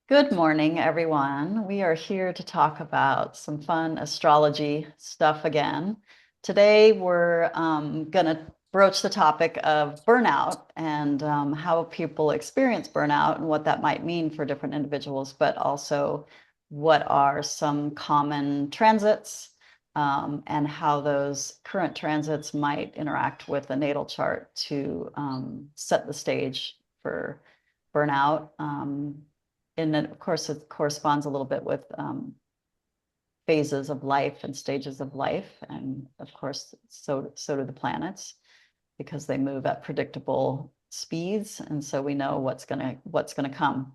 Good morning, everyone. We are here to talk about some fun astrology stuff again. Today, we're going to broach the topic of burnout and how people experience burnout and what that might mean for different individuals, but also what are some common transits and how those current transits might interact with the natal chart to set the stage for burnout. And then, of course, it corresponds a little bit with phases of life and stages of life. And of course, so do the planets because they move at predictable speeds. And so we know what's gonna come.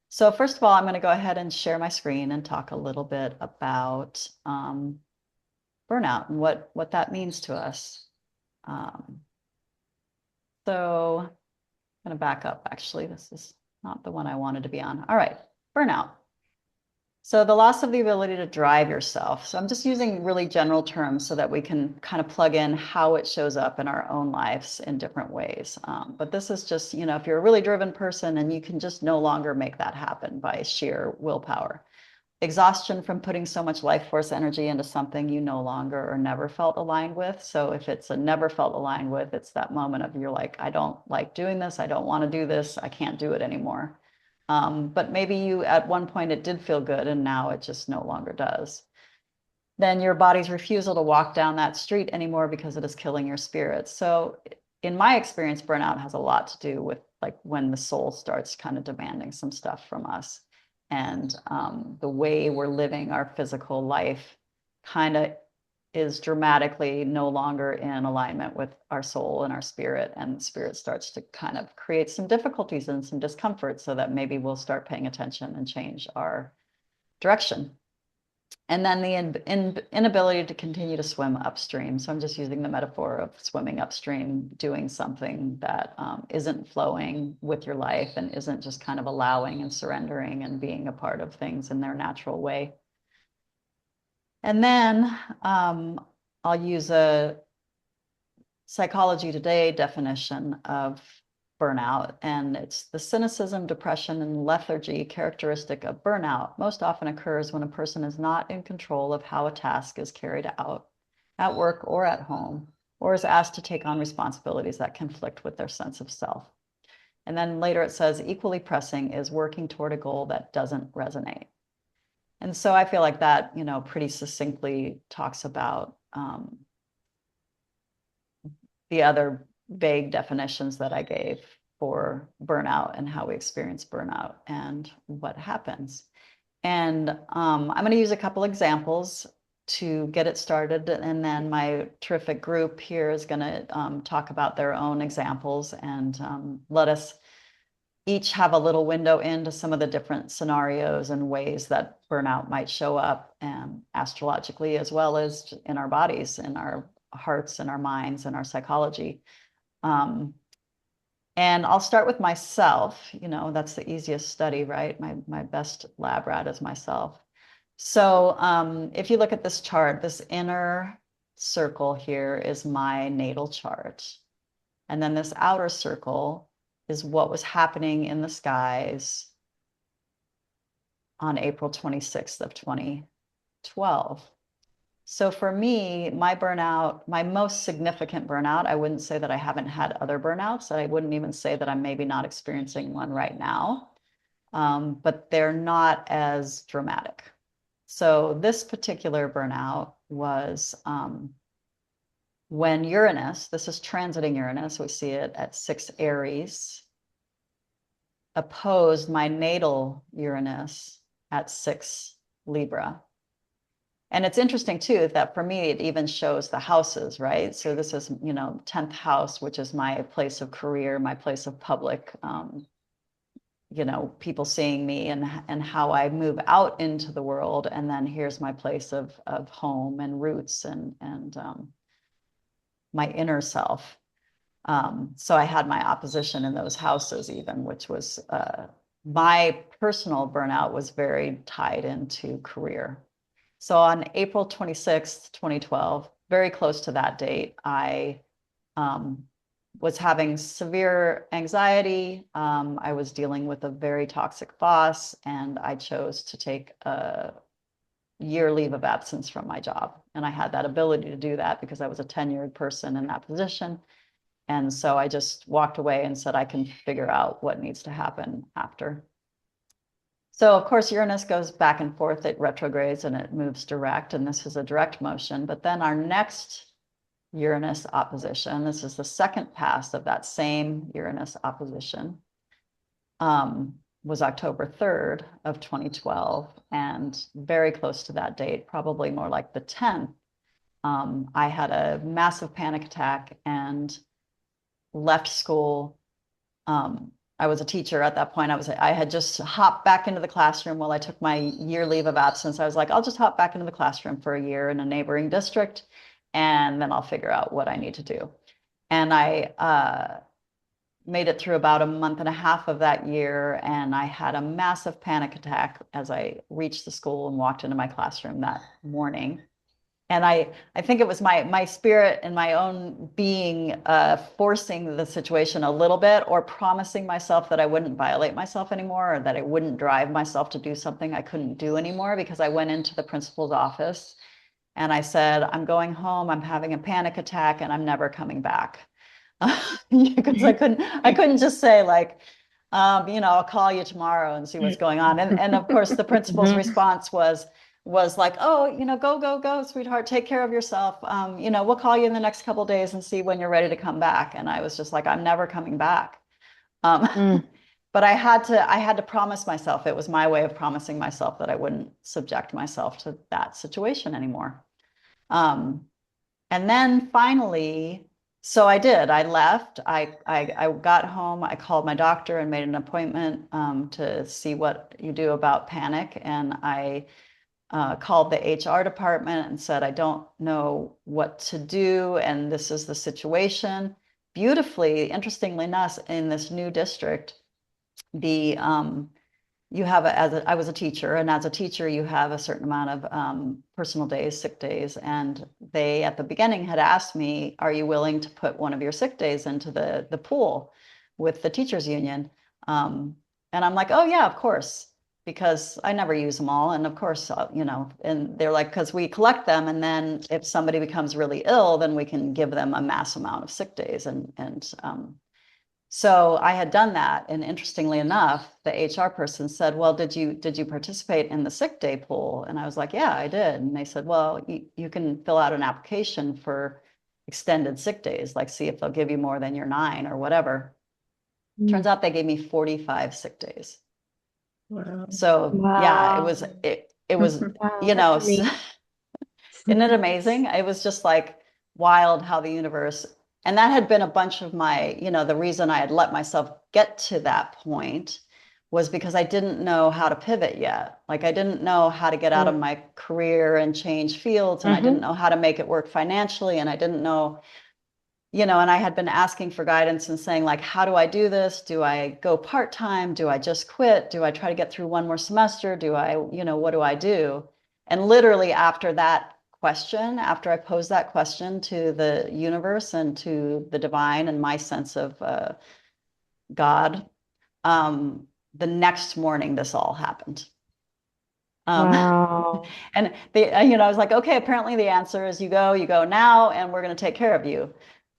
So first of all, I'm going to go ahead and share my screen and talk a little bit about burnout and what that means to us. Um, so I'm going to back up. Actually, this is not the one I wanted to be on. All right, burnout. So the loss of the ability to drive yourself. So I'm just using really general terms so that we can kind of plug in how it shows up in our own lives in different ways. But this is just, if you're a really driven person and you can just no longer make that happen by sheer willpower. Exhaustion from putting so much life force energy into something you no longer or never felt aligned with. So if it's a never felt aligned with, it's that moment of you're like, I don't like doing this. I don't want to do this. I can't do it anymore. But maybe you at one point it did feel good and now it just no longer does. Then your body's refusal to walk down that street anymore because it is killing your spirit. So in my experience, burnout has a lot to do with like when the soul starts kind of demanding some stuff from us. And the way we're living our physical life kind of is dramatically no longer in alignment with our soul and our spirit, and the spirit starts to kind of create some difficulties and some discomfort so that maybe we'll start paying attention and change our direction. And then the inability to continue to swim upstream. So I'm just using the metaphor of swimming upstream, doing something that isn't flowing with your life and isn't just kind of allowing and surrendering and being a part of things in their natural way. And then I'll use a Psychology Today definition of burnout, and it's the cynicism, depression, and lethargy characteristic of burnout most often occurs when a person is not in control of how a task is carried out at work or at home, or is asked to take on responsibilities that conflict with their sense of self. And then later it says, equally pressing is working toward a goal that doesn't resonate. And so I feel like that, pretty succinctly talks about the other vague definitions that I gave for burnout and how we experience burnout and what happens. And I'm going to use a couple examples to get it started. And then my terrific group here is going to talk about their own examples and let us each have a little window into some of the different scenarios and ways that burnout might show up, and astrologically as well as in our bodies, in our hearts and our minds and our psychology. Um, and I'll start with myself. That's the easiest study, right? My best lab rat is myself. So if you look at this chart, this inner circle here is my natal chart. And then this outer circle is what was happening in the skies on April 26th of 2012. So for me, my burnout, my most significant burnout, I wouldn't say that I haven't had other burnouts. I wouldn't even say that I'm maybe not experiencing one right now, but they're not as dramatic. So this particular burnout was when Uranus, this is transiting Uranus, we see it at 6 Aries, opposed my natal Uranus at 6 Libra. And it's interesting too that for me it even shows the houses, right? So this is 10th house, which is my place of career, my place of public, people seeing me and how I move out into the world, and then here's my place of home and roots and my inner self. So I had my opposition in those houses even, which was my personal burnout was very tied into career. So on April 26th, 2012, very close to that date, I was having severe anxiety. I was dealing with a very toxic boss, and I chose to take a year leave of absence from my job. And I had that ability to do that because I was a tenured person in that position. And so I just walked away and said, I can figure out what needs to happen after. So of course, Uranus goes back and forth, it retrogrades and it moves direct, and this is a direct motion. But then our next Uranus opposition, this is the second pass of that same Uranus opposition, was October 3rd of 2012. And very close to that date, probably more like the 10th, I had a massive panic attack and left school. I was a teacher at that point. I had just hopped back into the classroom while I took my year leave of absence. I was like, I'll just hop back into the classroom for a year in a neighboring district, and then I'll figure out what I need to do. And I made it through about a month and a half of that year, and I had a massive panic attack as I reached the school and walked into my classroom that morning. And I think it was my spirit and my own being forcing the situation a little bit, or promising myself that I wouldn't violate myself anymore, or that I wouldn't drive myself to do something I couldn't do anymore, because I went into the principal's office and I said, I'm going home, I'm having a panic attack, and I'm never coming back. Because I couldn't just say like, I'll call you tomorrow and see what's going on. And of course, the principal's response was like, oh, go, sweetheart, take care of yourself. We'll call you in the next couple of days and see when you're ready to come back. And I was just like, I'm never coming back. But I had to promise myself, it was my way of promising myself that I wouldn't subject myself to that situation anymore. And then finally, so I did. I left. I got home. I called my doctor and made an appointment to see what you do about panic. And I called the HR department and said, I don't know what to do, and this is the situation. Beautifully, interestingly enough, in this new district, the you have I was a teacher, and as a teacher, you have a certain amount of personal days, sick days, and they at the beginning had asked me, "Are you willing to put one of your sick days into the pool with the teachers union?" And I'm like, "Oh yeah, of course," because I never use them all, and of course, And they're like, "Because we collect them, and then if somebody becomes really ill, then we can give them a mass amount of sick days." So I had done that, and interestingly enough, the HR person said, "Well, did you participate in the sick day pool?" And I was like, "Yeah, I did." And they said, "Well, you can fill out an application for extended sick days, like see if they'll give you more than your 9 or whatever." Turns out they gave me 45 sick days. Wow. So yeah, it was, Wow, that's amazing. isn't it amazing? It was just like wild how the universe, and that had been a bunch of my, the reason I had let myself get to that point was because I didn't know how to pivot yet. Like I didn't know how to get out of my career and change fields, and I didn't know how to make it work financially, and I didn't know, and I had been asking for guidance and saying like, how do I do this? Do I go part-time? Do I just quit? Do I try to get through one more semester? Do I, what do I do? And literally after that question, after I posed that question to the universe and to the divine and my sense of God, the next morning, this all happened. Um, Wow. and I was like, okay, apparently the answer is you go now, and we're going to take care of you,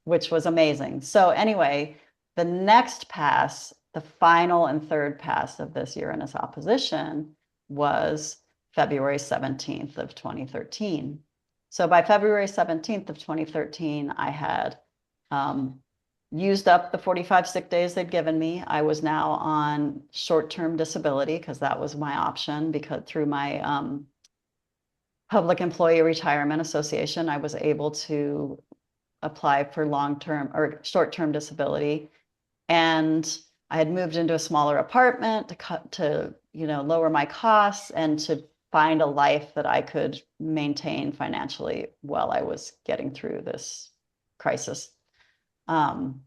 which was amazing. So anyway, the next pass, the final and third pass of this Uranus opposition was February 17th of 2013. So by February 17th of 2013, I had used up the 45 sick days they'd given me. I was now on short-term disability because that was my option, because through my Public Employee Retirement Association, I was able to apply for long-term or short-term disability. And I had moved into a smaller apartment to lower my costs and to find a life that I could maintain financially while I was getting through this crisis. So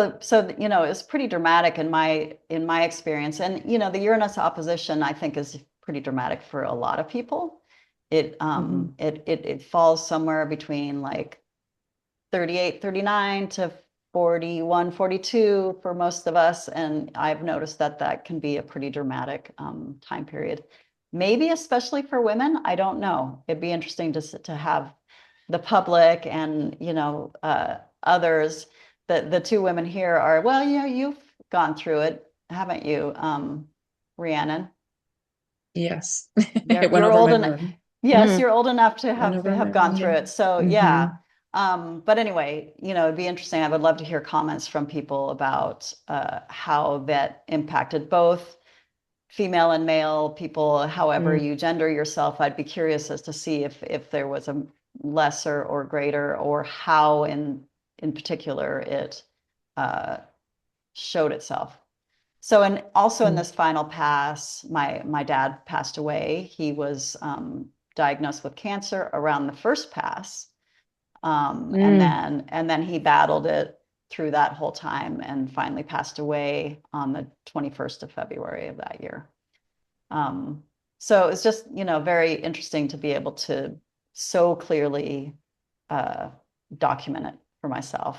it was pretty dramatic in my experience. And the Uranus opposition, I think, is pretty dramatic for a lot of people. It falls somewhere between like 38, 39 to 41, 42 for most of us. And I've noticed that that can be a pretty dramatic time period. Maybe especially for women, I don't know. It'd be interesting to have the public and, others. The two women here are, well, you've gone through it, haven't you, Rhiannon? Yes. You're It went you're over old my enough. moon. Yes, you're old enough to Went over have my gone moon. through Yeah. it. So Hmm. yeah. But anyway, it'd be interesting. I would love to hear comments from people about how that impacted both female and male people, however Mm. you gender yourself. I'd be curious as to see if there was a lesser or greater, or how in particular it uh, showed itself. So, and also in Mm. this final pass, my dad passed away. He was diagnosed with cancer around the first pass, Mm. and then he battled it through that whole time and finally passed away on the 21st of February of that year. Um, so it's just, very interesting to be able to so clearly uh, document it for myself.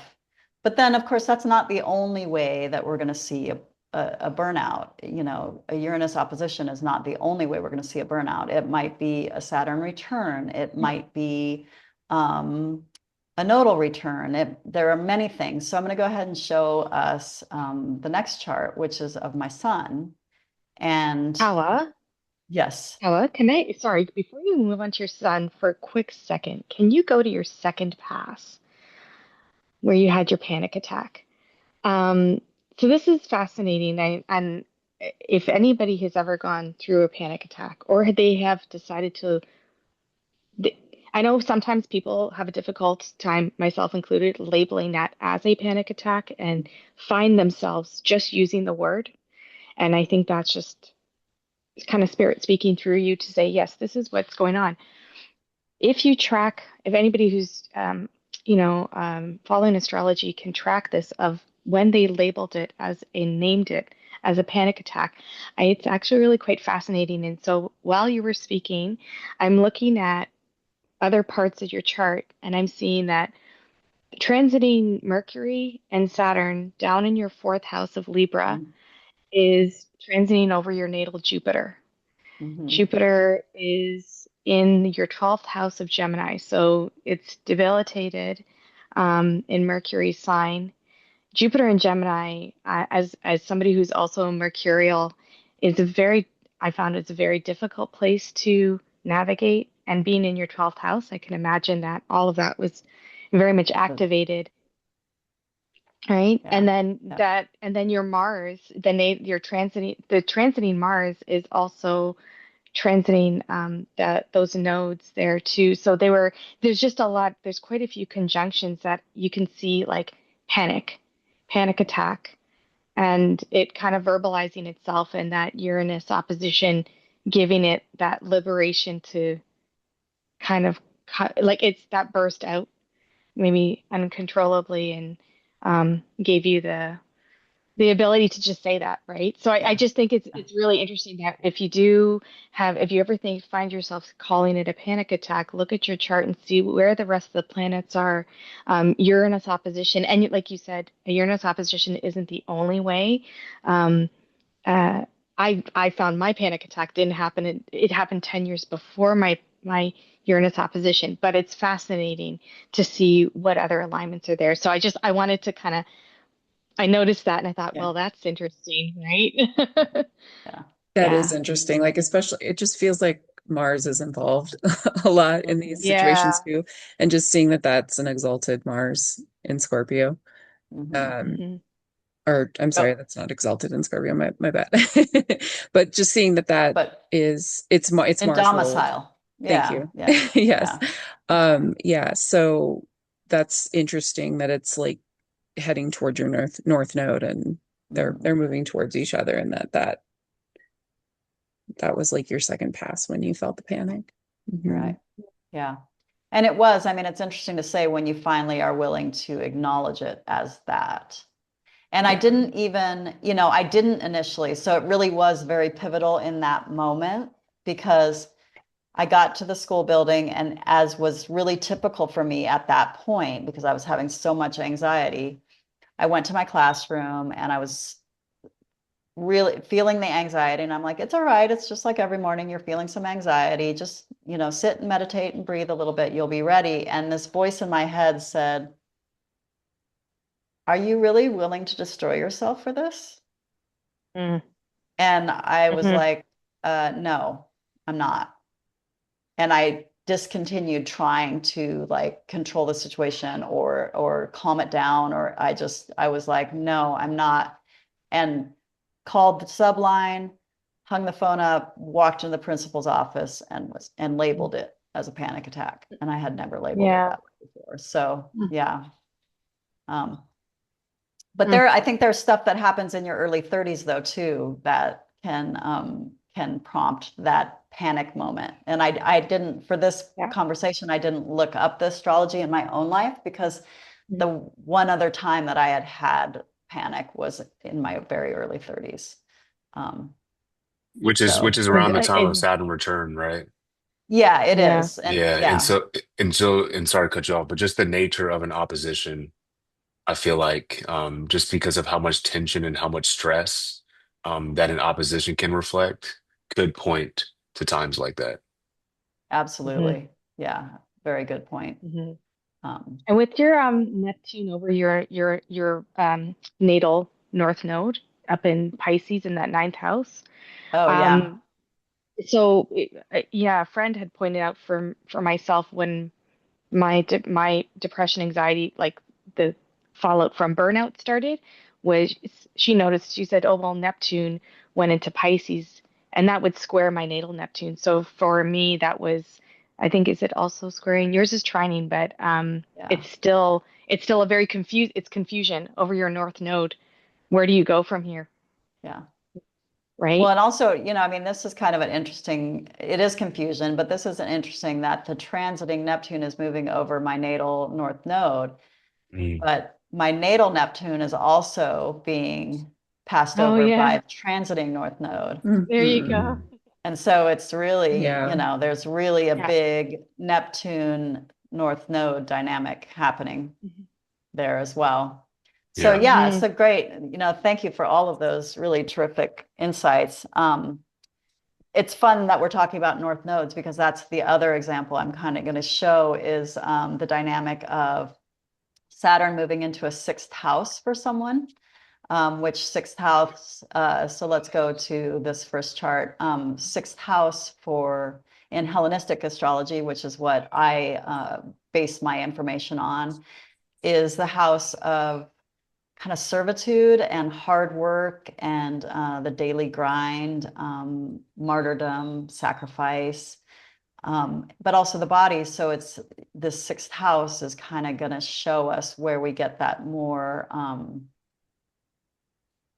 But then, of course, that's not the only way that we're going to see a burnout. A Uranus opposition is not the only way we're going to see a burnout. It might be a Saturn return. It might be a nodal return. There are many things. So I'm going to go ahead and show us the next chart, which is of my son. And Tawa, yes. Tawa, can I, sorry, before you move on to your son for a quick second, can you go to your second pass where you had your panic attack? Um, so this is fascinating. And if anybody has ever gone through a panic attack or they have decided to, th- I know sometimes people have a difficult time, myself included, labeling that as a panic attack and find themselves just using the word. And I think that's just kind of spirit speaking through you to say, yes, this is what's going on. If you track, if anybody who's, following astrology can track this of when they labeled it as a named it as a panic attack, it's actually really quite fascinating. And so while you were speaking, I'm looking at other parts of your chart and I'm seeing that transiting Mercury and Saturn down in your fourth house of Libra is transiting over your natal Jupiter. Mm-hmm. Jupiter is in your 12th house of Gemini, so it's debilitated in Mercury's sign. Jupiter in Gemini, as somebody who's also mercurial, is a very I found it's a very difficult place to navigate. And being in your 12th house, I can imagine that all of that was very much activated, right? Yeah. Yeah. And then your Mars, your transiting Mars is also transiting that those nodes there too. So there's just a lot, there's quite a few conjunctions that you can see like panic attack, and it kind of verbalizing itself in that Uranus opposition, giving it that liberation to kind of like it's that burst out maybe uncontrollably and gave you the ability to just say that, right? So I Yeah. just think Yeah. it's really interesting that if you ever find yourself calling it a panic attack, look at your chart and see where the rest of the planets are. Uranus opposition, and like you said, a Uranus opposition isn't the only way. Um, uh, I found my panic attack didn't happen. It happened 10 years before my Uranus opposition, but it's fascinating to see what other alignments are there. So I wanted to kind of I noticed that and I thought, Yeah. well, that's interesting, right? Yeah. That is Yeah. interesting. Like, especially, it just feels like Mars is involved a lot in these Mm-hmm. situations Yeah. too. And just seeing that that's an exalted Mars in Scorpio. Mm-hmm. Um, Hmm. or I'm sorry, Oh, that's not exalted in Scorpio. My bad. But just seeing that but it's in Mars ruled. domicile. Thank Yeah. you. Yeah. Yes. Yeah. That's right. Yeah. So that's interesting that it's like heading towards your north node, and Mm-hmm. they're moving towards each other, and that was like your second pass when you felt the panic. You're Hmm. right. Yeah. And it was, I mean, it's interesting to say when you finally are willing to acknowledge it as that. And I Yeah. didn't even, I didn't initially. So it really was very pivotal in that moment because I got to the school building, and as was really typical for me at that point, because I was having so much anxiety, I went to my classroom and I was really feeling the anxiety, and I'm like, it's all right, it's just like every morning you're feeling some anxiety, just sit and meditate and breathe a little bit, you'll be ready. And this voice in my head said, are you really willing to destroy yourself for this? Mm. And I was Mhm. like, no, I'm not. And I discontinued trying to like control the situation or calm it down, or I was like, no, I'm not. And called the subline, hung the phone up, walked into the principal's office and labeled it as a panic attack. And I had never labeled it Yeah. that way before. So Mm. yeah. Um, but Mm. I think there's stuff that happens in your early 30s though too that can prompt that panic moment. And I didn't, for this Yeah. conversation, I didn't look up the astrology in my own life, because Mm. the one other time that I had panic was in my very early 30s. Um, Which so is And, around the time of and Saturn return, right? yeah, it yeah. is. And Yeah, yeah, and sorry to cut you off, but just the nature of an opposition, I feel like just because of how much tension and how much stress that an opposition can reflect could point to times like that. Mhm. absolutely. Yeah, very good point. Mhm. Um, And with your Neptune over your natal North Node up in Pisces in that ninth house, oh yeah, um, so yeah, a friend had pointed out for myself when my depression, anxiety, like the fallout from burnout started, was she noticed, she said, oh well, Neptune went into Pisces and that would square my natal Neptune. So for me that was, I think, is it also squaring yours is trining, but yeah. it's still a very confused, it's confusion over your north node. Where do you go from here? Yeah. Well, Right. and also, I mean, this is kind of an interesting, it is confusion, but this is an interesting that the transiting Neptune is moving over my natal North Node, Mm. but my natal Neptune is also being passed Oh over by yeah, the transiting North Node. there you Mm. go. Mm. And so it's really, Yeah. there's really a Yeah. big Neptune North Node dynamic happening Mhm. there as well. So Yeah. yeah, Mhm. so great. Thank you for all of those really terrific insights. It's fun that we're talking about North Nodes, because that's the other example I'm kind of going to show is the dynamic of Saturn moving into a sixth house for someone, which sixth house, so let's go to this first chart. Sixth house in Hellenistic astrology, which is what I base my information on, is the house of kind of servitude and hard work and the daily grind, martyrdom, sacrifice, but also the body. So it's this sixth house is kind of going to show us where we get that more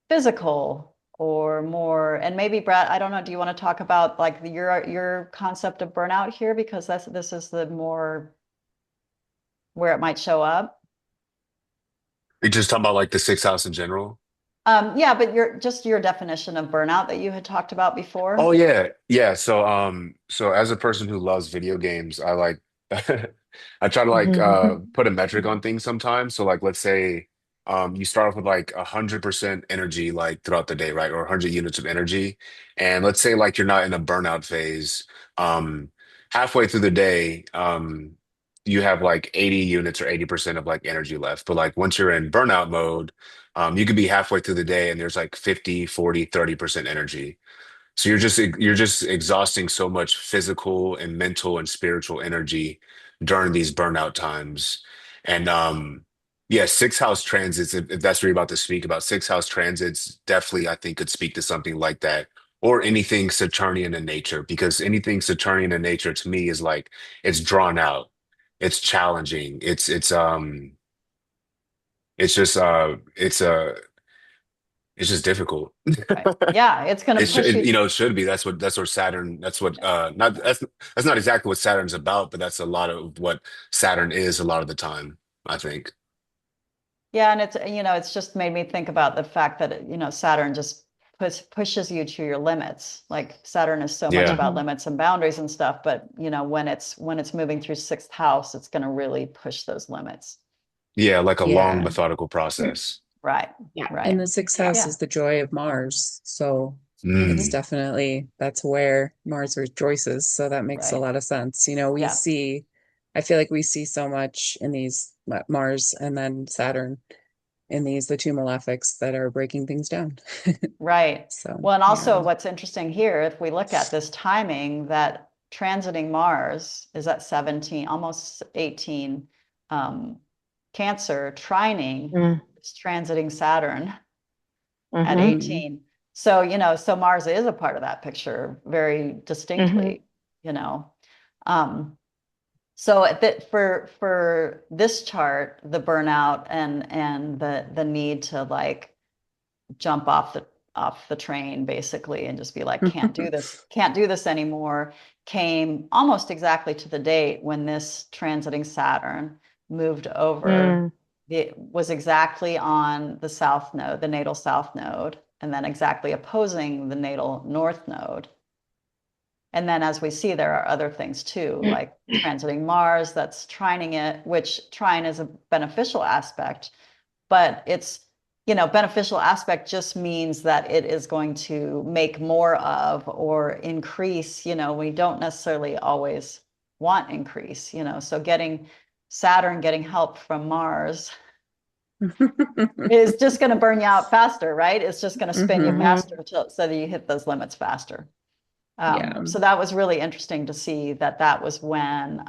physical or more. And maybe Brad, I don't know, do you want to talk about like your concept of burnout here, because this is the more where it might show up. You just talking about like the sixth house in general? Yeah, but your definition of burnout that you had talked about Oh before. yeah. Yeah. So as a person who loves video games, I like I try to like Mhm. put a metric on things sometimes. So like let's say you start off with like 100% energy like throughout the day, right? Or 100 units of energy. And let's say like you're not in a burnout phase. Um halfway through the day, you have like 80 units or 80% of like energy left. But like once you're in burnout mode, you could be halfway through the day and there's like 50, 40, 30% energy. So you're just exhausting so much physical and mental and spiritual energy during these burnout times. And yeah, six house transits, if that's what you're about to speak about, six house transits definitely I think could speak to something like that. Or anything Saturnian in nature, because anything Saturnian in nature to me is like it's drawn out, it's challenging, it's just difficult. Right. Yeah, it's going to push you. It should be. That's what Saturn. That's what not that's not exactly what Saturn's about, but that's a lot of what Saturn is a lot of the time, I think. Yeah, and it's just made me think about the fact that, Saturn just pushes you to your limits. Like Saturn is so much Yeah. about Mhm. limits and boundaries and stuff, but when it's moving through sixth house, it's going to really push those limits. Yeah, like a long Yeah. methodical process. Right. Yeah. And Right. the success Yeah. is the joy of Mars. So it's Mm, definitely, that's where Mars rejoices. So that makes a Right. lot of sense. You know, Yeah. I feel like we see so much in these Mars and then Saturn in the two malefics that are breaking things down. Right. So, Well, and yeah. also what's interesting here, if we look at this timing, that transiting Mars is at 17, almost 18, um, Cancer, trining, Mm. is transiting Saturn at Mm-hmm. 18. So, so Mars is a part of that picture very Mm-hmm. distinctly, you know. Um, so for this chart, the burnout and the need to like jump off the train basically and just be like, can't do this anymore, came almost exactly to the date when this transiting Saturn moved over. Mm. It was exactly on the south node, the natal south node, and then exactly opposing the natal north node. And then as we see, there are other things too, like transiting Mars that's trining it, which trine is a beneficial aspect, but it's, beneficial aspect just means that it is going to make more of or increase, we don't necessarily always want increase, so Saturn getting help from Mars is just going to burn you out faster, right? It's just going to spin you Hmm. faster Mm-hmm. so that you hit those limits faster. Yeah. So that was really interesting to see that was when,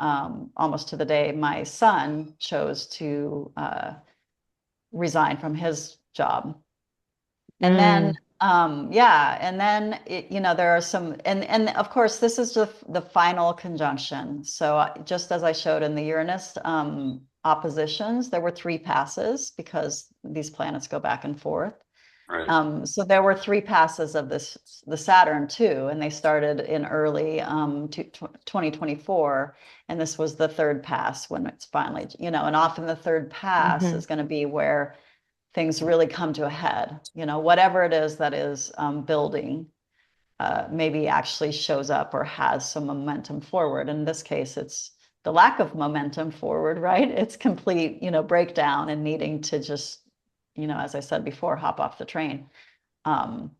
almost to the day, my son chose to resign from his job. And then, Mm. yeah, and then there are some, and of course, this is the final conjunction. So just as I showed in the Uranus oppositions, there were 3 passes because these planets go back and forth. right. So there were 3 passes of the Saturn too, and they started in early 2024, and this was the third pass when it's finally, and often the third pass Mm-hmm. is going to be where things really come to a head. Whatever it is that is building, maybe actually shows up or has some momentum forward. In this case, it's the lack of momentum forward, right? It's complete, breakdown and needing to just, as I said before, hop off the train. Um,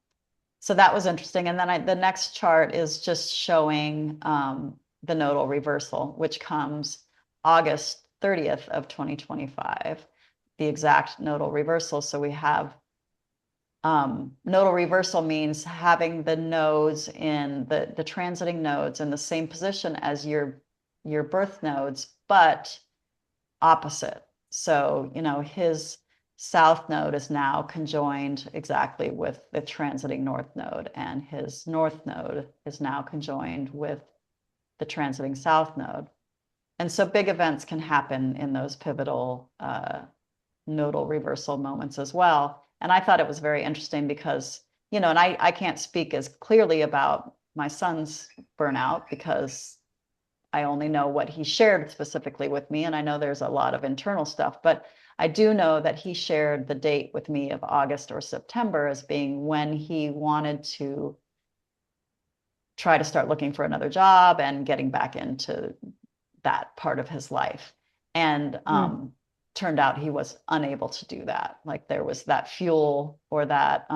so that was interesting. And then the next chart is just showing the nodal reversal, which comes August 30th of 2025, the exact nodal reversal. So we have nodal reversal means having the nodes in the transiting nodes in the same position as your birth nodes, but opposite. So, his south node is now conjoined exactly with the transiting north node, and his north node is now conjoined with the transiting south node. And so big events can happen in those pivotal nodal reversal moments as well. And I thought it was very interesting because, and I can't speak as clearly about my son's burnout because I only know what he shared specifically with me. And I know there's a lot of internal stuff, but I do know that he shared the date with me of August or September as being when he wanted to try to start looking for another job and getting back into that part of his life. And Mm. turned out he was unable to do that. Like there was that fuel or that,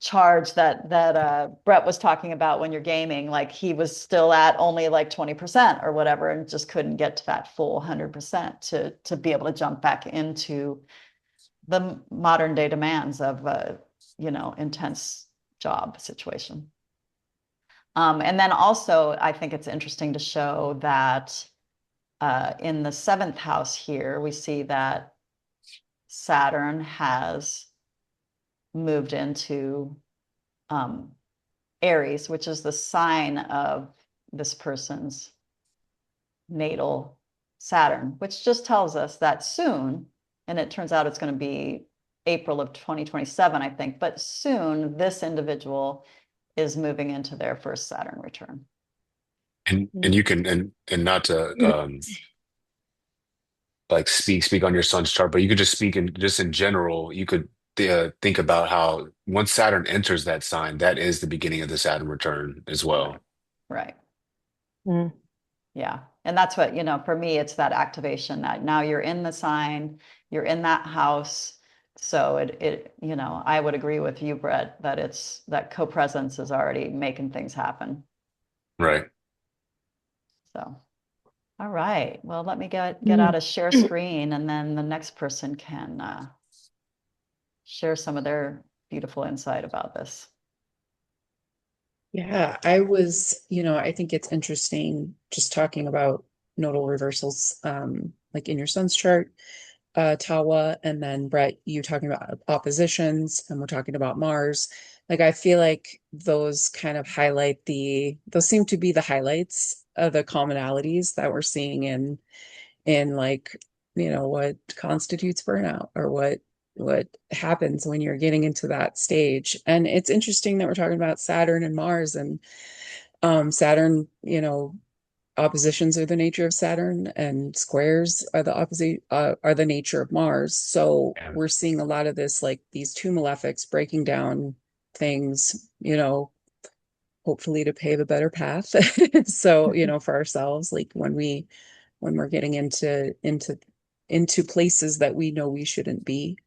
charge that Brett was talking about when you're gaming, like he was still at only like 20% or whatever, and just couldn't get to that full 100% to be able to jump back into the modern day demands of a, intense job situation. And then also, I think it's interesting to show that in the 7th house here, we see that Saturn has moved into Aries, which is the sign of this person's natal Saturn, which just tells us that soon, and it turns out it's going to be April of 2027, I think, but soon this individual is moving into their first Saturn return. And you can and not to like speak on your son's chart, but you could just speak in just in general. You could think about how once Saturn enters that sign, that is the beginning of the Saturn return as well. Right. Right. Mm. Yeah. And that's what, for me, it's that activation that now you're in the sign, you're in that house, So I would agree with you, Brett, that that co-presence is already making things happen. Right. So, all right. Well, let me get Mm. out of share screen, and then the next person can share some of their beautiful insight about this. Yeah, I think it's interesting just talking about nodal reversals, like in your sun's chart, Tawa, and then Brett, you talking about oppositions, and we're talking about Mars. Like, I feel like those kind of those seem to be the highlights of the commonalities that we're seeing in like, what constitutes burnout, or what happens when you're getting into that stage. And it's interesting that we're talking about Saturn and Mars, and Saturn, oppositions are the nature of Saturn, and squares are the opposite, are the nature of Mars. So Yeah. we're seeing a lot of this, like these two malefics breaking down things, hopefully to pave a better path. So, for ourselves, like when we're getting into places that we know we shouldn't be.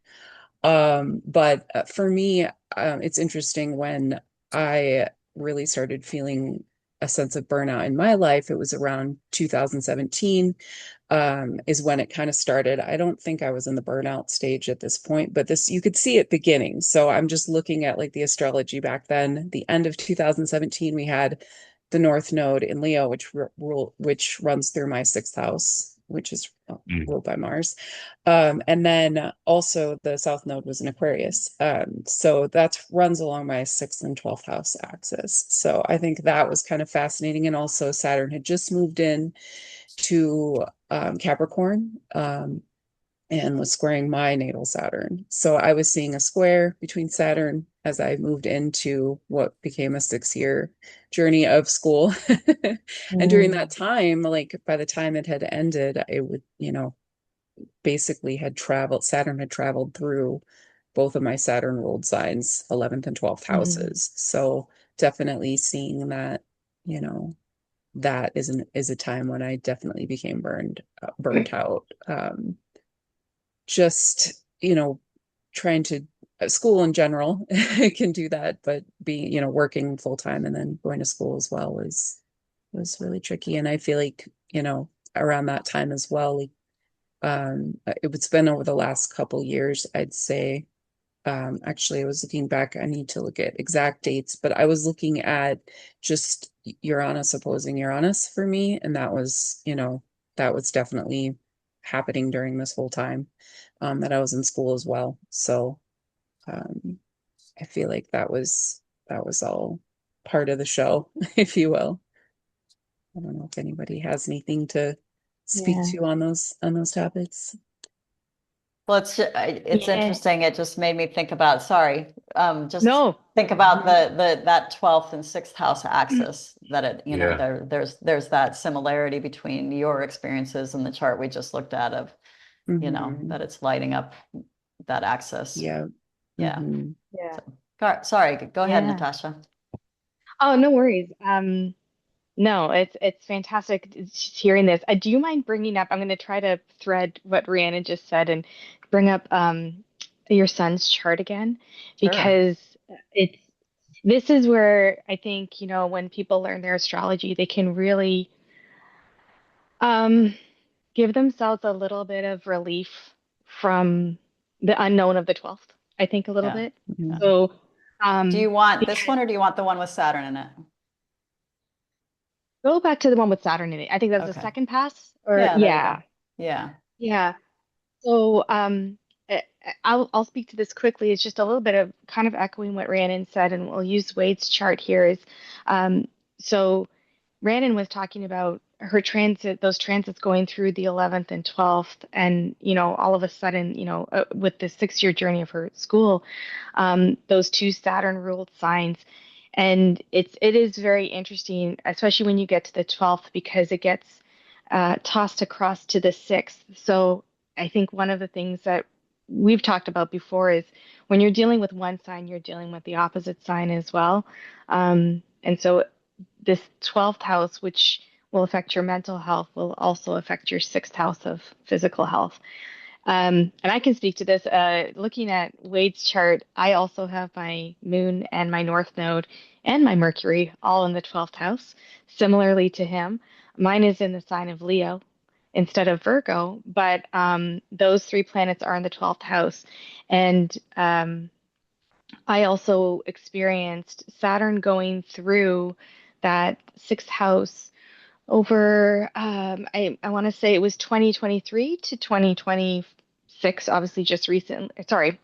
But for me, it's interesting when I really started feeling a sense of burnout in my life. It was around 2017, is when it kind of started. I don't think I was in the burnout stage at this point, but you could see it beginning. So I'm just looking at like the astrology back then. The end of 2017, we had the North Node in Leo, which runs through my sixth house, which is Mm. ruled by Mars. And then also the South Node was in Aquarius. So that runs along my sixth and 12th house axis. So I think that was kind of fascinating. And also Saturn had just moved in to Capricorn, and was squaring my natal Saturn. So I was seeing a square between Saturn as I moved into what became a 6-year journey of school. And during Mm. that time, like by the time it had ended, it would, basically Saturn had traveled through both of my Saturn ruled signs, 11th and 12th Mm. houses. So definitely seeing that, you know, that is a time when I definitely became burnt out. Just, trying to school in general can do that, but working full time and then going to school as well was really tricky. And I feel like, around that time as well, like, it's been over the last couple years, I'd say. Actually, I was looking back, I need to look at exact dates, but I was looking at just Uranus opposing Uranus for me, and that was definitely happening during this whole time, that I was in school as well. So um, I feel like that was all part of the show, if you will. I don't know if anybody has anything to speak Yeah. to on those topics. Well, it's Yeah. interesting. It just made me think about, sorry, just No. think about that 12th and 6th house axis, that Yeah. there's that similarity between your experiences and the chart we just looked at of, Hmm. that it's lighting up that axis. Yeah. Yeah. Hmm. Yeah. So, sorry, go ahead, Yeah. Natasha. Oh, no worries. No, it's fantastic just hearing this. Do you mind bringing up? I'm going to try to thread what Rhiannon just said and bring up your son's chart again, Sure. because it's this is where I think, when people learn their astrology, they can really um, give themselves a little bit of relief from the unknown of the 12th. I think a little Yeah. bit. Yeah. Hmm. So, Do you want this because one or do you want the one with Saturn in it? go back to the one with Saturn in it. I think that was the Okay. second pass, or Yeah, there you go. yeah, Yeah. yeah. So, I- I'll speak to this quickly. It's just a little bit of kind of echoing what Rhiannon said, and we'll use Wade's chart here. Um, so Rhiannon was talking about her those transits going through the 11th and 12th, and all of a sudden, with the 6-year journey of her school, those two Saturn ruled signs, and it is very interesting, especially when you get to the 12th, because it gets tossed across to the 6th. So I think one of the things that we've talked about before is when you're dealing with one sign, you're dealing with the opposite sign as well. And so this 12th house, which will affect your mental health, will also affect your 6th house of physical health. And I can speak to this. Looking at Wade's chart, I also have my moon and my north node and my Mercury all in the 12th house, similarly to him. Mine is in the sign of Leo instead of Virgo, but those three planets are in the 12th house. And I also experienced Saturn going through that sixth house over I want to say it was 2023 to 2026, obviously just recently. Sorry,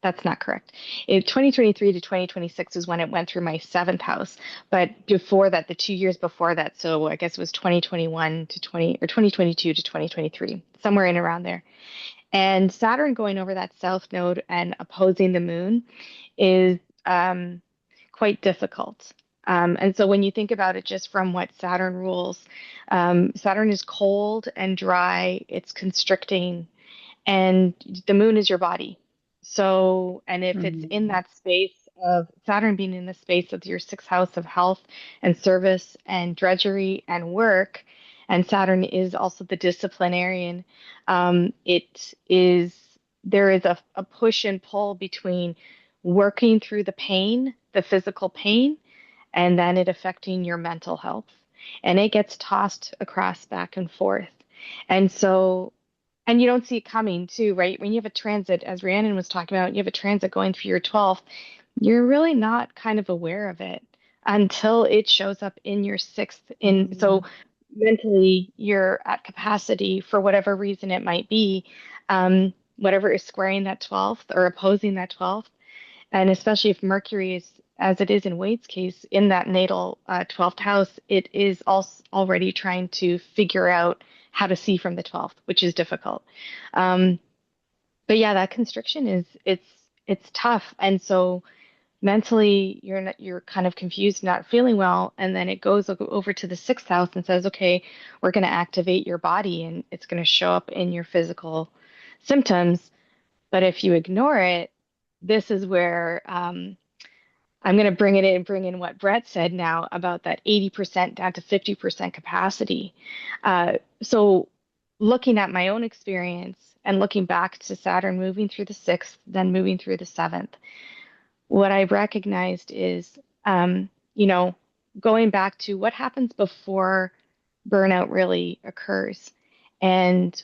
that's not correct. 2023 to 2026 is when it went through my seventh house, but before that, the 2 years before that, so I guess it was 2021 to 20 or 2022 to 2023, somewhere in around there. And Saturn going over that south node and opposing the moon is quite difficult. And so when you think about it just from what Saturn rules, Saturn is cold and dry, it's constricting, and the moon is your body. So, and if it's Mhm. in that space of Saturn being in the space of your sixth house of health and service and drudgery and work, and Saturn is also the disciplinarian, it is there is a push and pull between working through the pain, the physical pain, and then it affecting your mental health. And it gets tossed across back and forth. And so, and you don't see it coming too, right? When you have a transit, as Rhiannon was talking about, you have a transit going through your 12th, you're really not kind of aware of it until it shows up in your sixth. So Mhm. mentally, you're at capacity for whatever reason it might be, whatever is squaring that 12th or opposing that 12th. And especially if Mercury is, as it is in Wade's case, in that natal 12th house, it is also already trying to figure out how to see from the 12th, which is difficult. Um, but yeah, that constriction is it's tough, and so mentally you're kind of confused, not feeling well, and then it goes over to the sixth house and says, okay, we're going to activate your body, and it's going to show up in your physical symptoms. But if you ignore it, this is where I'm going to bring in what Brett said now about that 80% down to 50% capacity. So, looking at my own experience and looking back to Saturn moving through the sixth, then moving through the seventh, what I've recognized is, you know, going back to what happens before burnout really occurs. And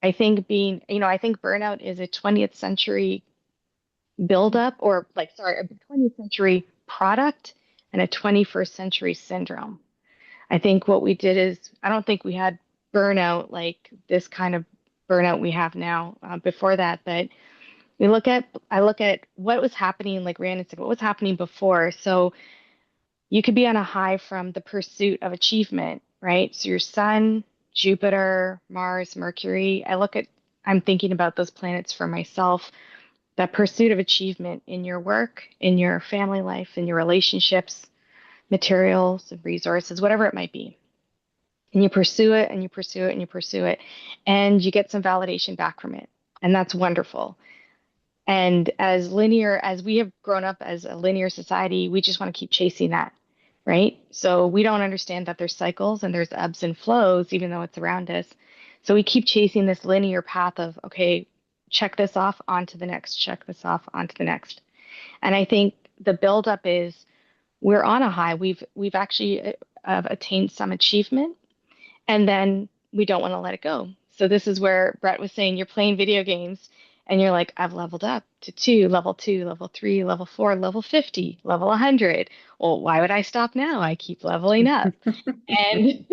I think burnout is a 20th century buildup, or like, sorry, a 20th century product and a 21st century syndrome. I think what we did is, I don't think we had burnout like this kind of burnout we have now before that, but I look at what was happening, like Rhiannon said, what was happening before. So you could be on a high from the pursuit of achievement, right? So your sun, Jupiter, Mars, Mercury, I'm thinking about those planets for myself, that pursuit of achievement in your work, in your family life, in your relationships, materials, resources, whatever it might be. And you pursue it and you pursue it and you pursue it, and you get some validation back from it. And that's wonderful. And as we have grown up as a linear society, we just want to keep chasing that, right? So we don't understand that there's cycles and there's ebbs and flows, even though it's around us. So we keep chasing this linear path of, okay, check this off onto the next, check this off onto the next. And I think the buildup is we're on a high. We've actually attained some achievement, and then we don't want to let it go. So this is where Brett was saying you're playing video games and you're like, I've leveled up to two, level three, level four, level 50, level 100. Well, why would I stop now? I keep leveling up. And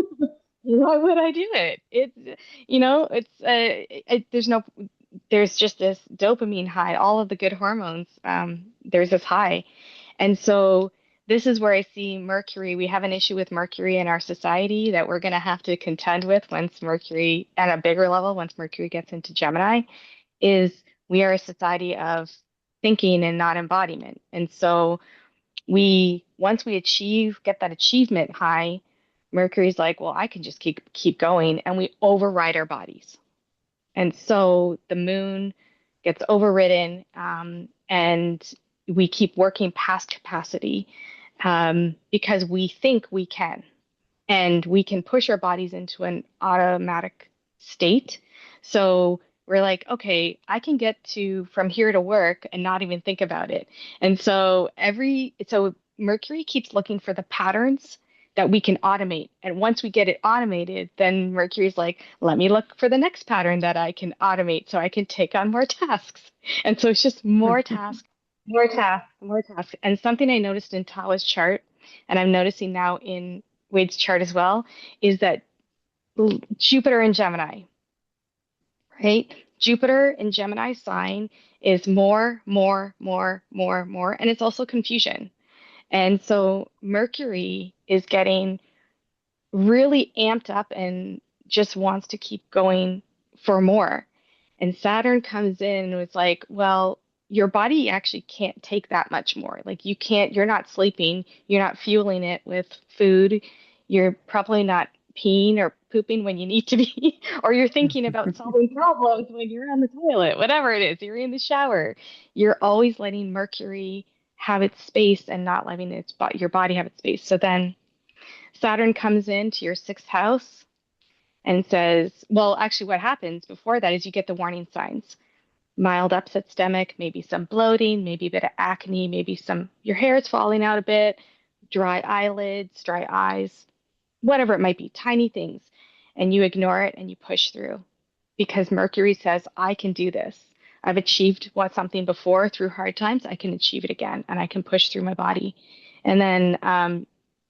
why would I do it? There's just this dopamine high, all of the good hormones. There's this high. And so this is where I see Mercury. We have an issue with Mercury in our society that we're going to have to contend with once Mercury, at a bigger level, once Mercury gets into Gemini, is we are a society of thinking and not embodiment. And so once we get that achievement high, Mercury's like, well, I can just keep going, and we override our bodies. And so the moon gets overridden, and we keep working past capacity because we think we can. And we can push our bodies into an automatic state. So we're like, okay, I can get to from here to work and not even think about it. And so Mercury keeps looking for the patterns that we can automate. And once we get it automated, then Mercury's like, let me look for the next pattern that I can automate so I can take on more tasks. And so it's just more tasks, more tasks, more tasks. And something I noticed in Tawa's chart, and I'm noticing now in Wade's chart as well, is that Jupiter in Gemini, right? Jupiter in Gemini sign is more, more, more, more, more, and it's also confusion. And so Mercury is getting really amped up and just wants to keep going for more. And Saturn comes in and was like, well, your body actually can't take that much more. Like you can't, you're not sleeping, you're not fueling it with food, you're probably not peeing or pooping when you need to be, or you're thinking about solving problems when you're on the toilet, whatever it is, you're in the shower. You're always letting Mercury have its space and not letting your body have its space. So then Saturn comes into your sixth house and says, well, actually, what happens before that is you get the warning signs: mild upset stomach, maybe some bloating, maybe a bit of acne, maybe your hair is falling out a bit, dry eyelids, dry eyes, whatever it might be, tiny things. And you ignore it and you push through because Mercury says, I can do this. I've achieved something before through hard times. I can achieve it again and I can push through my body. And then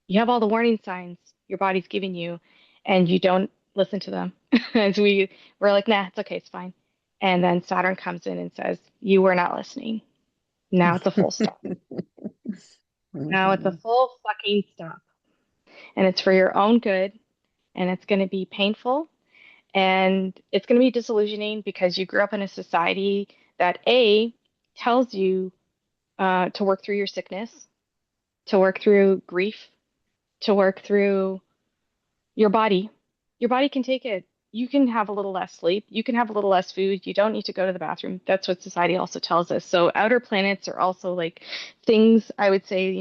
you have all the warning signs your body's giving you and you don't listen to them. As we're like, nah, it's okay, it's fine. And then Saturn comes in and says, you were not listening. Now it's a full stop. Now it's a full fucking stop. And it's for your own good. And it's going to be painful. And it's going to be disillusioning because you grew up in a society that A, tells you to work through your sickness, to work through grief, to work through your body. Your body can take it. You can have a little less sleep. You can have a little less food. You don't need to go to the bathroom. That's what society also tells us. So outer planets are also like things I would say,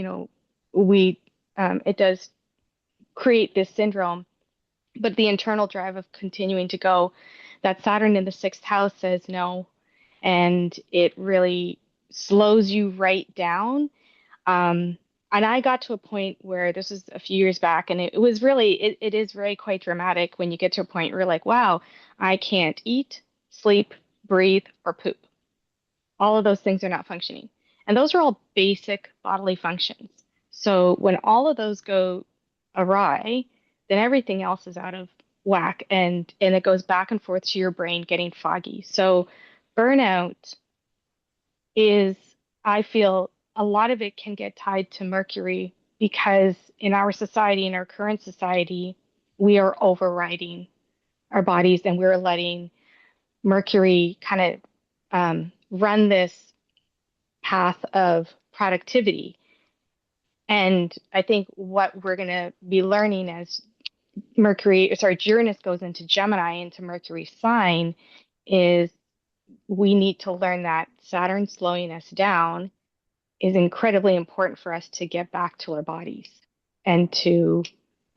we it does create this syndrome, but the internal drive of continuing to go, that Saturn in the sixth house says no, and it really slows you right down. And I got to a point where this was a few years back, and it was really, it is very quite dramatic when you get to a point where you're like, wow, I can't eat, sleep, breathe, or poop. All of those things are not functioning. And those are all basic bodily functions. So when all of those go awry, then everything else is out of whack and it goes back and forth to your brain getting foggy. So burnout is, I feel a lot of it can get tied to Mercury because in our society, in our current society, we are overriding our bodies and we're letting Mercury kind of run this path of productivity. And I think what we're going to be learning as Uranus goes into Gemini, into Mercury's sign, is we need to learn that Saturn slowing us down is incredibly important for us to get back to our bodies and to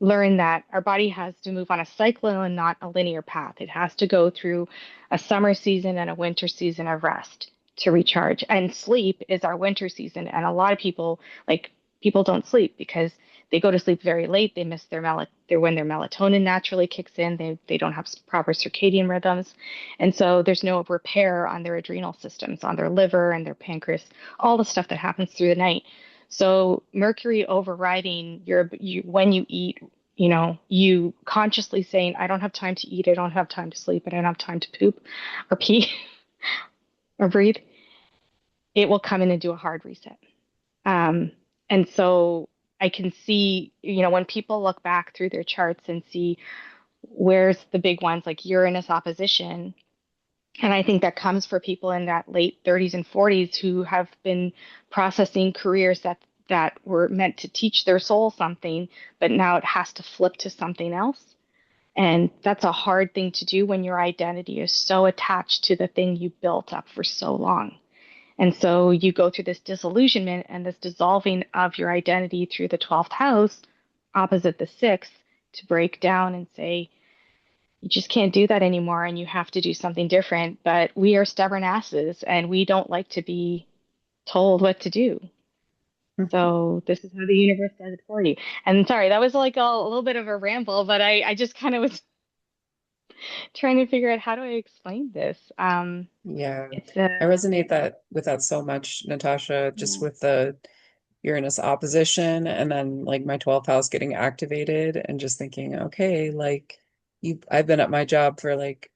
learn that our body has to move on a cycle and not a linear path. It has to go through a summer season and a winter season of rest to recharge. And sleep is our winter season. And a lot of people, like people don't sleep because they go to sleep very late. They miss when their melatonin naturally kicks in. They don't have proper circadian rhythms, and so there's no repair on their adrenal systems, on their liver and their pancreas, all the stuff that happens through the night. So Mercury overriding when you eat, you consciously saying, I don't have time to eat, I don't have time to sleep, I don't have time to poop or pee or breathe. It will come in and do a hard reset. And so I can see, when people look back through their charts and see where's the big ones like Uranus opposition. And I think that comes for people in that late 30s and 40s who have been processing careers that were meant to teach their soul something, but now it has to flip to something else. And that's a hard thing to do when your identity is so attached to the thing you built up for so long. And so you go through this disillusionment and this dissolving of your identity through the 12th house, opposite the 6th, to break down and say, you just can't do that anymore and you have to do something different. But we are stubborn asses and we don't like to be told what to do. So this is how the universe does it for you. And sorry, that was like a little bit of a ramble, but I just kind of was trying to figure out how do I explain this. Yeah, It's I resonate that with that so much, Natasha, just yeah. with the Uranus opposition and then like my 12th house getting activated and just thinking, okay, like I've been at my job for like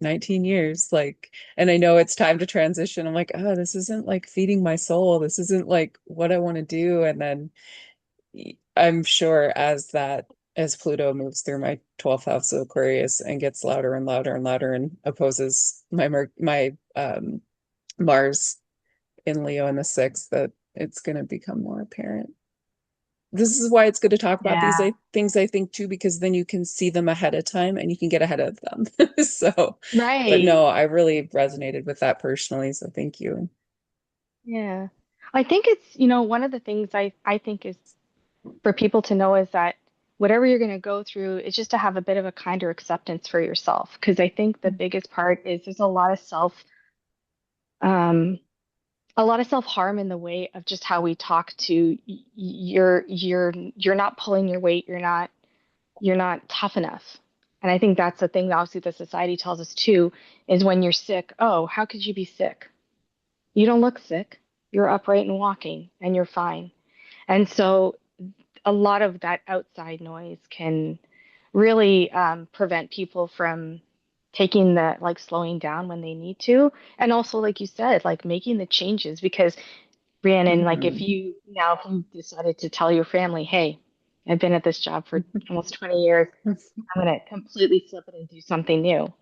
19 years, like, and I know it's time to transition. I'm like, oh, this isn't like feeding my soul. This isn't like what I want to do. And then I'm sure as Pluto moves through my 12th house of Aquarius and gets louder and louder and louder and opposes my Mars in Leo in the sixth, that it's going to become more apparent. This is why it's good to talk about these Yeah. things, I think, too, because then you can see them ahead of time and you can get ahead of them. So, but Right. no, I really resonated with that personally. So thank you. Yeah. I think it's, one of the things I think is for people to know is that whatever you're going to go through is just to have a bit of a kinder acceptance for yourself. Because I think the biggest part is there's um, a lot of self harm in the way of just how we talk to you're not pulling your weight. You're not tough enough. And I think that's the thing that obviously the society tells us too is when you're sick, oh, how could you be sick? You don't look sick. You're upright and walking and you're fine. And so a lot of that outside noise can really prevent people from taking the like slowing down when they need to. And also, like you said, like making the changes because Rhiannon, like Hmm. if you decided to tell your family, hey, I've been at this job for almost 20 years, I'm going to completely flip it and do something new.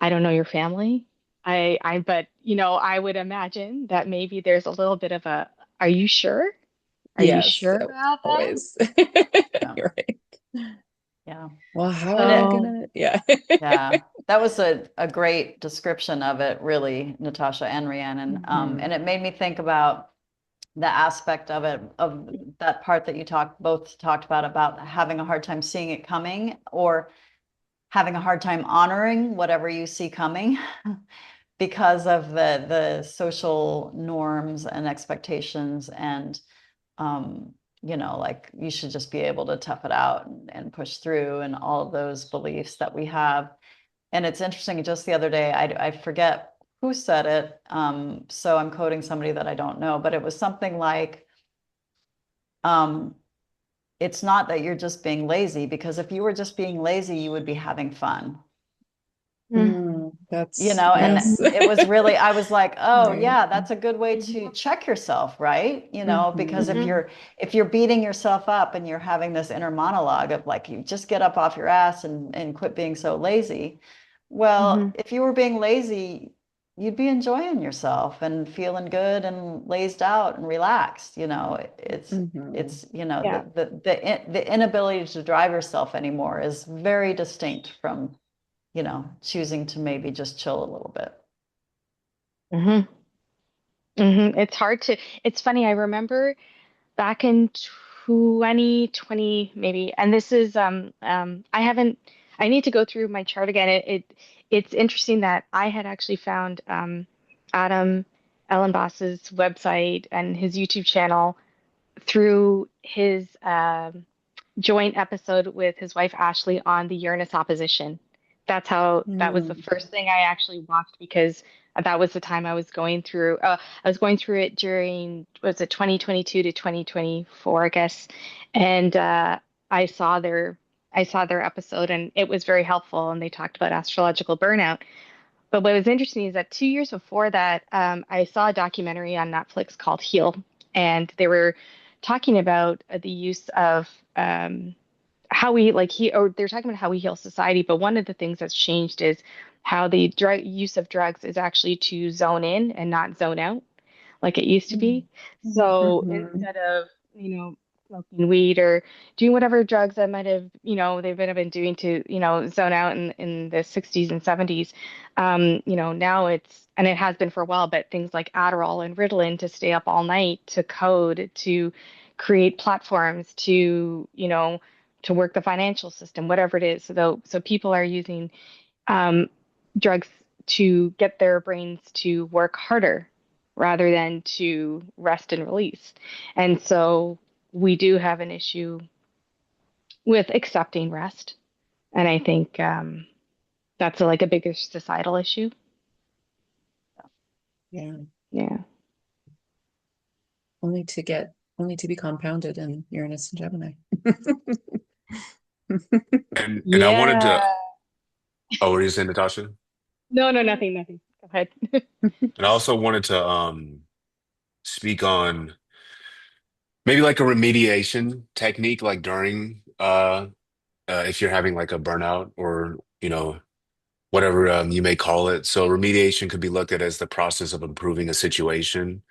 I don't know your family. But I would imagine that maybe there's a little bit of a, are you sure? Are you Yes, sure about that? always. Yeah. You're right. Yeah. Well, how And are we it, So, gonna? Yeah. yeah, that was a great description of it, really, Natasha and Rhiannon. Hmm. And it made me think about the aspect of it, of that part that you both talked about having a hard time seeing it coming or having a hard time honoring whatever you see coming because of the social norms and expectations and like you should just be able to tough it out and push through and all of those beliefs that we have. And it's interesting, just the other day, I forget who said it. So I'm quoting somebody that I don't know, but it was something like, um, it's not that you're just being lazy, because if you were just being lazy, you would be having fun. Mm, that's And mhm, yes. it was really, I was like, oh Right. yeah, that's a good way to mhm, check yourself, right? Because if Hmm. mhm, you're beating yourself up and you're having this inner monologue of like, you just get up off your ass and quit being so lazy. Well, mhm. if you were being lazy, you'd be enjoying yourself and feeling good and lazed out and relaxed. Hmm. It's Yeah. the inability to drive yourself anymore is very distinct from choosing to maybe just chill a little bit. Mhm, mhm. It's funny. I remember back in 2020, maybe, and this is, I need to go through my chart again. It's interesting that I had actually found, Adam Ellenboss's website and his YouTube channel through his, joint episode with his wife Ashley on the Uranus opposition. That was the Mm. first thing I actually watched because that was the time I was going through. I was going through it during was it 2022 to 2024, I guess, and I saw their I saw their episode and it was very helpful. And they talked about astrological burnout. But what was interesting is that 2 years before that, I saw a documentary on Netflix called Heal, and they were talking about the use of how we like he or they're talking about how we heal society. But one of the things that's changed is how the drug use of drugs is actually to zone in and not zone out like it used to be. So Hmm. instead of, smoking weed or doing whatever drugs that might have, they've been doing to, zone out in the 60s and 70s, now and it has been for a while, but things like Adderall and Ritalin to stay up all night, to code, to create platforms, to, to work the financial system, whatever it is. So people are using um, drugs to get their brains to work harder rather than to rest and release. And so we do have an issue with accepting rest. And I think that's like a bigger societal issue. Yeah. Yeah. Only to be compounded in Uranus and Gemini. And I wanted Yeah. to, oh, what are you saying, Natasha? No, no, nothing, nothing. Go ahead. And I also wanted to speak on maybe like a remediation technique, like during if you're having like a burnout or whatever you may call it. So remediation could be looked at as the process of improving a situation.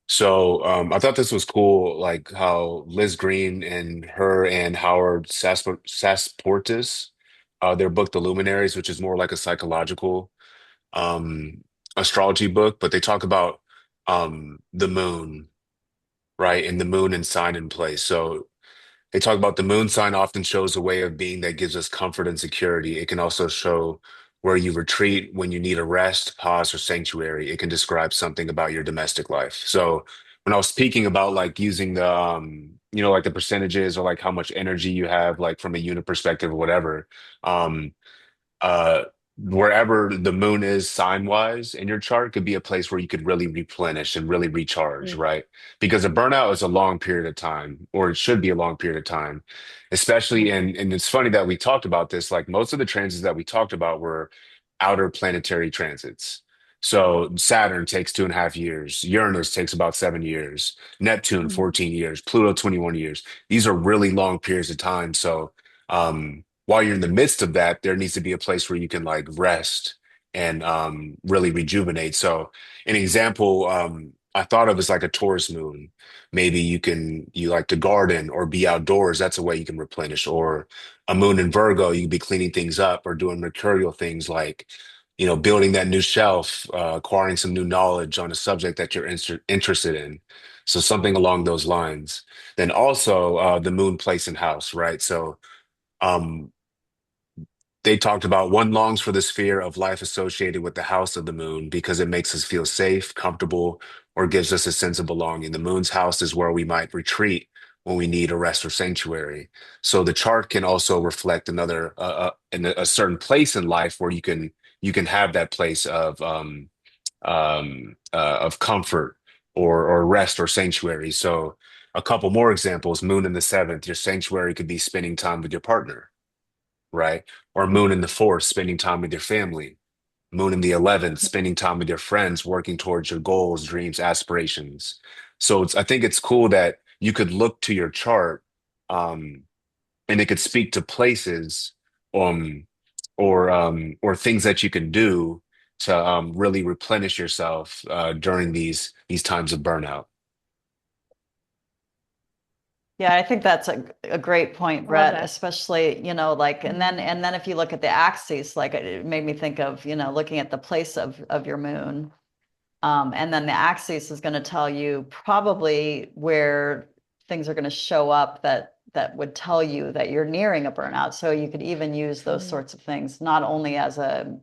So I thought this was cool, like how Liz Green and her and Howard Sasportis, their book The Luminaries, which is more like a psychological um, astrology book, but they talk about the moon, right, and the moon and sign in place. So they talk about the moon sign often shows a way of being that gives us comfort and security. It can also show where you retreat when you need a rest, pause, or sanctuary. It can describe something about your domestic life. So when I was speaking about like using the like the percentages or like how much energy you have, like from a unit perspective or whatever, um, uh wherever the moon is sign wise in your chart could be a place where you could really replenish and really recharge, Mm, right? Because a burnout is a long period of time, or it should be a long period of time, especially, mhm, and it's funny that we talked about this, like most of the transits that we talked about were outer planetary transits. So Saturn takes 2.5 years, Uranus takes about 7 years, Neptune mhm, 14 years, Pluto 21 years. These are really long periods of time. So while you're in the midst of that, there needs to be a place where you can like rest and really rejuvenate. So an example I thought of is like a Taurus moon. Maybe you like to garden or be outdoors. That's a way you can replenish. Or a moon in Virgo, you can be cleaning things up or doing mercurial things like, building that new shelf, acquiring some new knowledge on a subject that you're interested in. So something along those lines. Then also the moon place and house, right? So um, they talked about one longs for the sphere of life associated with the house of the moon because it makes us feel safe, comfortable, or gives us a sense of belonging. The moon's house is where we might retreat when we need a rest or sanctuary. So the chart can also reflect another in a certain place in life where you can have that place of comfort or rest or sanctuary. So a couple more examples: moon in the seventh, your sanctuary could be spending time with your partner, right? Or moon in the fourth, spending time with your family. Moon in the 11th, mhm, spending time with your friends, working towards your goals, dreams, aspirations. So I think it's cool that you could look to your chart, um, and it could speak to places, um, or things that you can do to really replenish yourself during these times of burnout. Yeah, I think that's a great point, I love Brett, that. especially, like, and then Mhm, and then if you look at the axes, like it made me think of, looking at the place of your moon. And then the axis is going to tell you probably where things are going to show up that would tell you that you're nearing a burnout. So you could even use those mhm, sorts of things, not only as a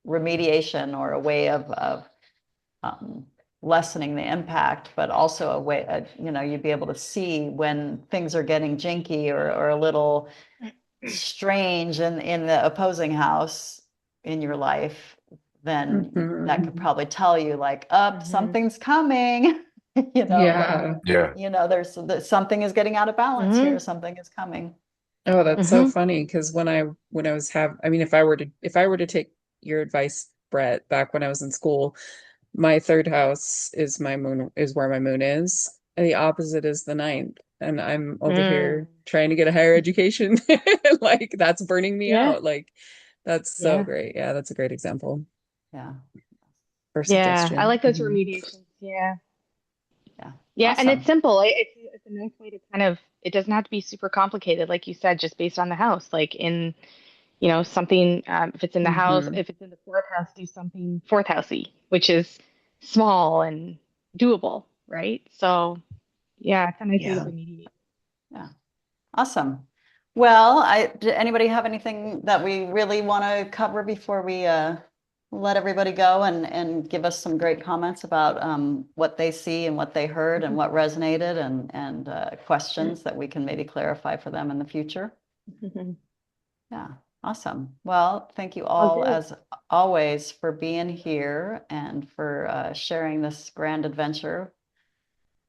remediation or a way of um, lessening the impact, but also a way, you'd be able to see when things are getting jinky or a little strange in the opposing house in your life, then that could Mhm. probably tell you like, up, mhm, something's coming, like, Yeah. Yeah. there's something is getting out of balance mhm, here, something is coming. Oh, that's so mhm. funny because when I was I mean, if I were to take your advice, Brett, back when I was in school, my third house is where my moon is, and the opposite is the ninth, and I'm over Mm. here trying to get a higher education. Like that's burning me Yeah, out. Like that's so yeah, great. Yeah, that's a great example Yeah. or yeah. I suggestion. like those remediations. Yeah, Yeah. yeah, and it's Awesome. simple. It's a nice way to kind of. It doesn't have to be super complicated, like you said, just based on the house. Like in something. If it's in the house, Hmm. if it's in the fourth house, do something fourth housey, which is small and doable, right? So yeah, it's a nice way to Yeah. remediate. Yeah. Awesome. Well, anybody have anything that we really want to cover before we let everybody go and give us some great comments about what they see and what they heard and what resonated and questions that we can maybe clarify for them in the future? Yeah, awesome. Well, thank you all good. as always for being here and for sharing this grand adventure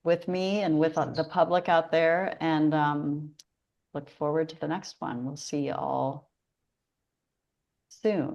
with me and with the public out there. And look forward to the next one. We'll see you all soon.